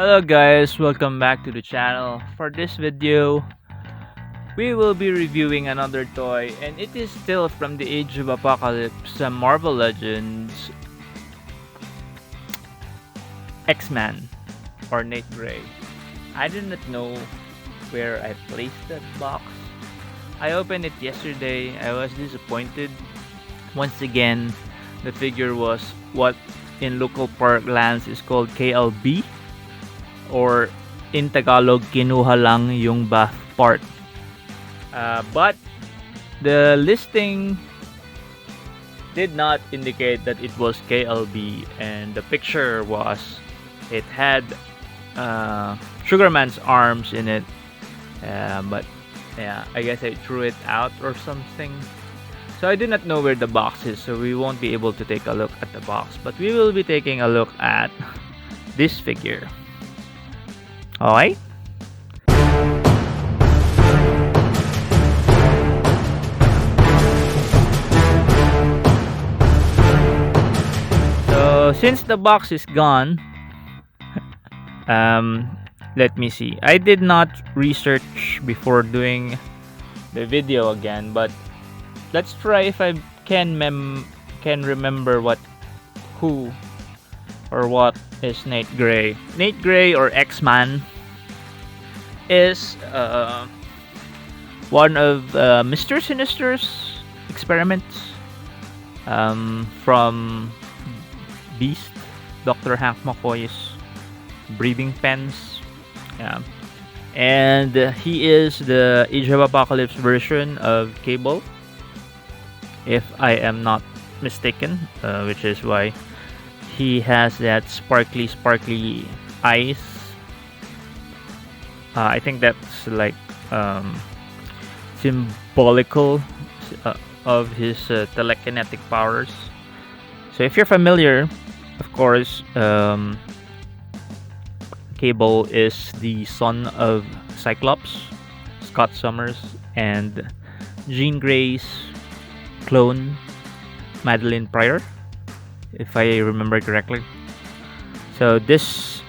Hello guys, welcome back to the channel. For this video, we will be reviewing another toy and it is still from the Age of Apocalypse, Marvel Legends X-Man or Nate Gray. I did not know where I placed that box. I opened it yesterday. I was disappointed. Once again, the figure was what in local parlance is called KLB, or in Tagalog, kinuha lang yung bath part. But the listing did not indicate that it was KLB, and the picture was, it had Sugarman's arms in it, but yeah, I guess I threw it out or something. So I do not know where the box is, so we won't be able to take a look at the box, but we will be taking a look at this figure. Okay? So since the box is gone, let me see. I did not research before doing the video again, but let's try if I can remember who or what is Nate Gray. Nate Gray, or X-Man, is one of Mr. Sinister's experiments from Beast, Dr. Hank McCoy's breathing pens. Yeah. And he is the Age of Apocalypse version of Cable, if I am not mistaken, which is why he has that sparkly eyes. I think that's like symbolical of his telekinetic powers. So if you're familiar, of course, Cable is the son of Cyclops, Scott Summers, and Jean Grey's clone, Madeline Pryor, if I remember correctly. So this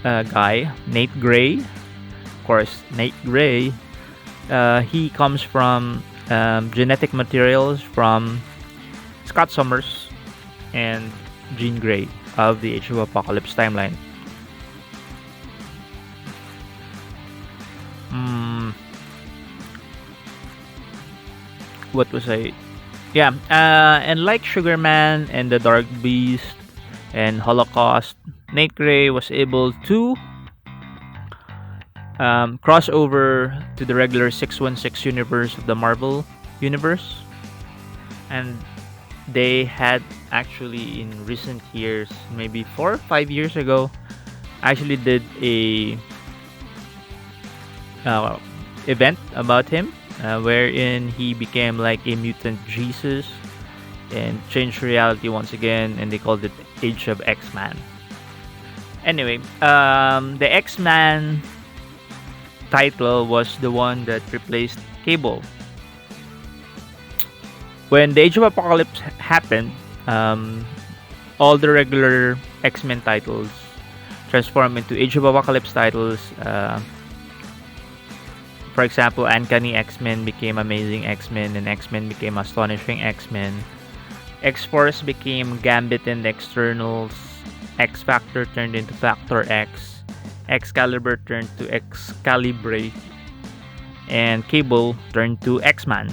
guy, Nate Gray, of course, Nate Gray, he comes from genetic materials from Scott Summers and Jean Grey of the Age of Apocalypse timeline. What was I? Yeah, and like Sugarman and the Dark Beast and Holocaust, Nate Gray was able to cross over to the regular 616 universe of the Marvel universe. And they had actually, in recent years, maybe 4 or 5 years ago, actually did a event about him, wherein he became like a mutant Jesus and changed reality once again, and they called it Age of X-Man. Anyway, the X-Man title was the one that replaced Cable. When the Age of Apocalypse happened, all the regular X-Men titles transformed into Age of Apocalypse titles. For example, Uncanny X-Men became Amazing X-Men, and X-Men became Astonishing X-Men. X-Force became Gambit and the Externals. X-Factor turned into Factor X. Excalibur turned to Excalibre. And Cable turned to X-Man.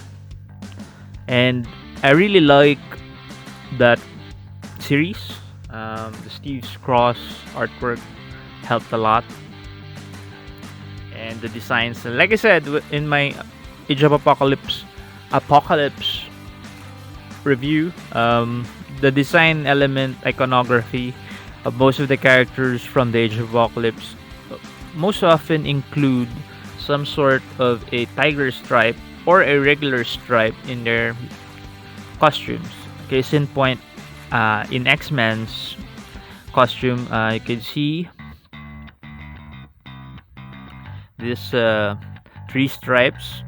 And I really like that series. The Steve Cross artwork helped a lot. And the designs, like I said in my Age of Apocalypse review, the design element, iconography of most of the characters from the Age of Apocalypse most often include some sort of a tiger stripe or a regular stripe in their costumes. Case in point, in X-Men's costume, you can see this 3 stripes,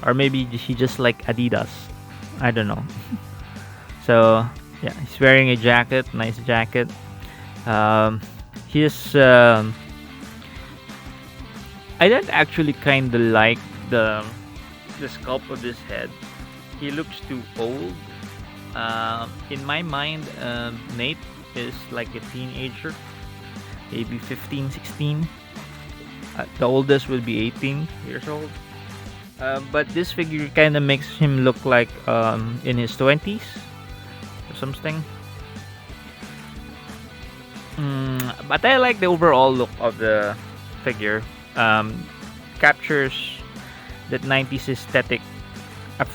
or maybe he just like Adidas, I don't know. So yeah, he's wearing a jacket, nice jacket. His I don't actually kind of like the sculpt of his head. He looks too old. In my mind, Nate is like a teenager, maybe 15, 16. The oldest would be 18 years old. But this figure kind of makes him look like in his 20s or something. But I like the overall look of the figure. Captures that 90s aesthetic. Of,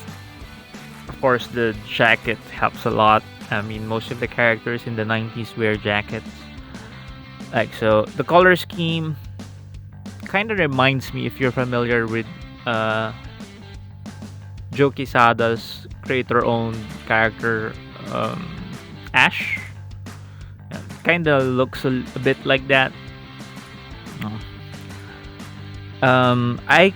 of course, the jacket helps a lot. I mean, most of the characters in the 90s wear jackets. Like, so the color scheme kind of reminds me, if you're familiar with uh, Joe Quesada's creator-owned character, um, Ash. Kind of looks a bit like that. I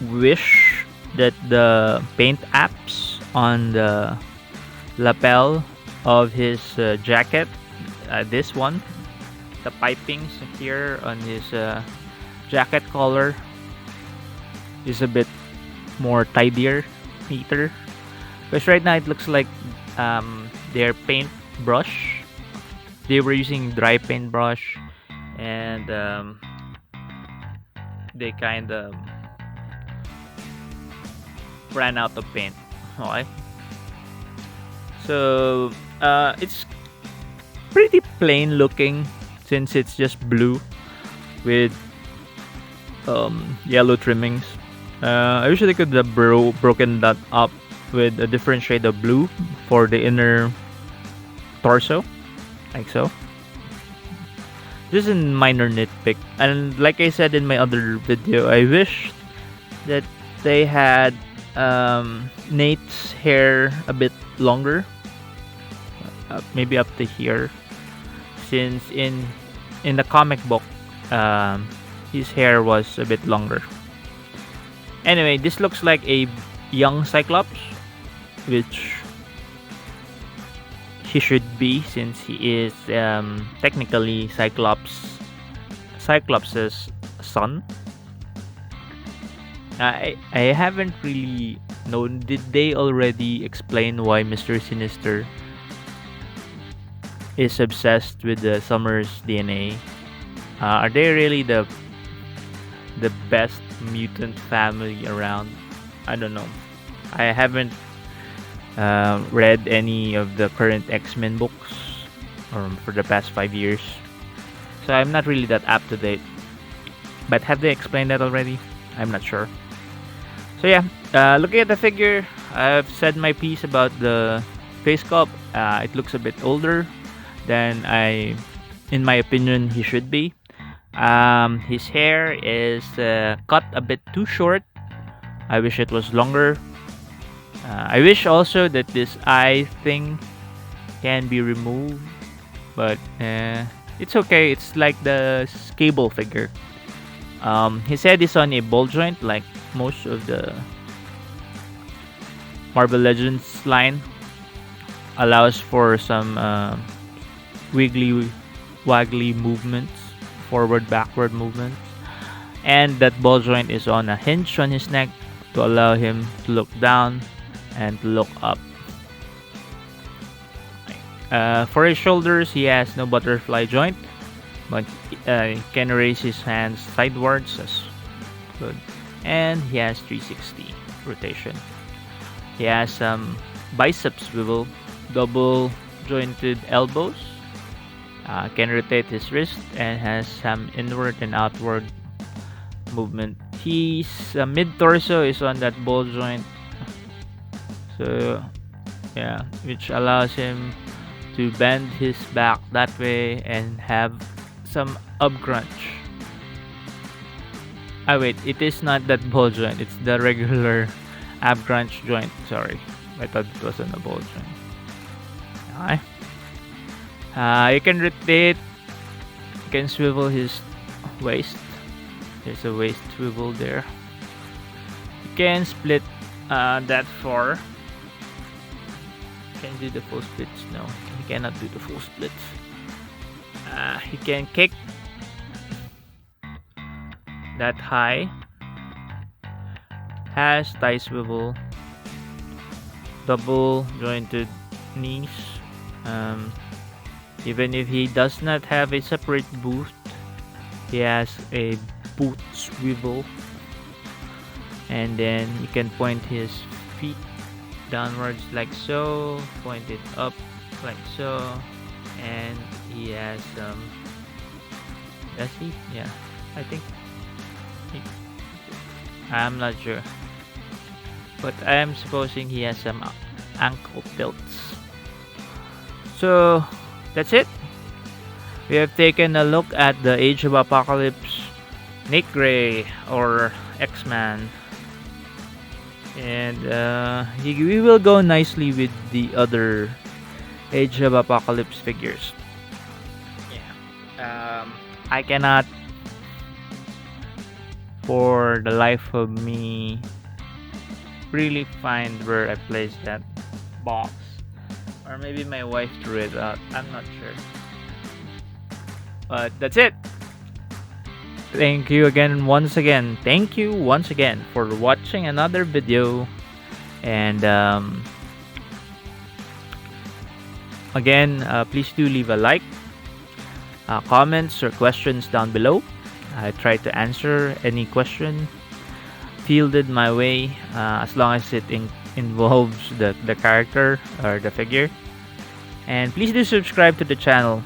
wish that the paint apps on the lapel of his jacket, this one, the pipings here on his jacket collar is a bit more tidier, neater. Because right now it looks like their paint brush. They were using dry paint brush, and they kind of ran out of paint. Okay, so it's pretty plain looking since it's just blue with yellow trimmings. I wish they could have broken that up with a different shade of blue for the inner torso, like so. This is a minor nitpick, and like I said in my other video, I wish that they had Nate's hair a bit longer, maybe up to here, since in the comic book, his hair was a bit longer. Anyway, this looks like a young Cyclops, which he should be since he is technically Cyclops' son. I haven't really known. Did they already explain why Mr. Sinister is obsessed with the Summers DNA? Are they really the best mutant family around? I don't know. I haven't read any of the current X-Men books for the past 5 years, so I'm not really that up to date. But have they explained that already? I'm not sure. So yeah, looking at the figure, I've said my piece about the face sculpt. It looks a bit older than in my opinion, he should be. His hair is cut a bit too short. I wish it was longer. I wish also that this eye thing can be removed, but it's okay. It's like the Cable figure. His head is on a ball joint, like most of the Marvel Legends line. Allows for some wiggly, waggly movements, forward, backward movements, and that ball joint is on a hinge on his neck to allow him to look down and to look up. For his shoulders, he has no butterfly joint, but he can raise his hands sidewards as good, and he has 360 rotation. He has some bicep swivel, double jointed elbows, can rotate his wrist, and has some inward and outward movement. His mid torso is on that ball joint, so yeah, which allows him to bend his back that way and have some up crunch. Wait, it is not that ball joint, it's the regular ab crunch joint. Sorry, I thought it was on the ball joint. Okay. You can rotate, you can swivel his waist. There's a waist swivel there. You can split that far. Can you do the full splits? No, you cannot do the full splits. He can kick that high, has thigh swivel, double jointed knees. Um, Even if he does not have a separate boot, he has a boot swivel, and then you can point his feet downwards like so, point it up like so, and he has does he? Yeah, I think he, I'm not sure, but I am supposing he has some ankle tilts. So that's it. We have taken a look at the Age of Apocalypse, Nate Gray or X-Man, and we will go nicely with the other Age of Apocalypse figures. Yeah. I cannot, for the life of me, really find where I placed that box. Or maybe my wife threw it out. I'm not sure. But that's it. Thank you again, once again. Thank you once again for watching another video. And again, please do leave a like, comments, or questions down below. I try to answer any question fielded my way, as long as it involves the character or the figure. And please do subscribe to the channel.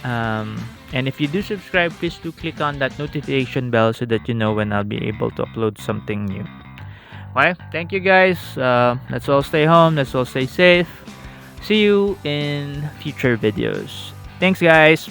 And if you do subscribe, please do click on that notification bell so that you know when I'll be able to upload something new. Well, thank you guys. Let's all stay home. Let's all stay safe. See you in future videos. Thanks, guys.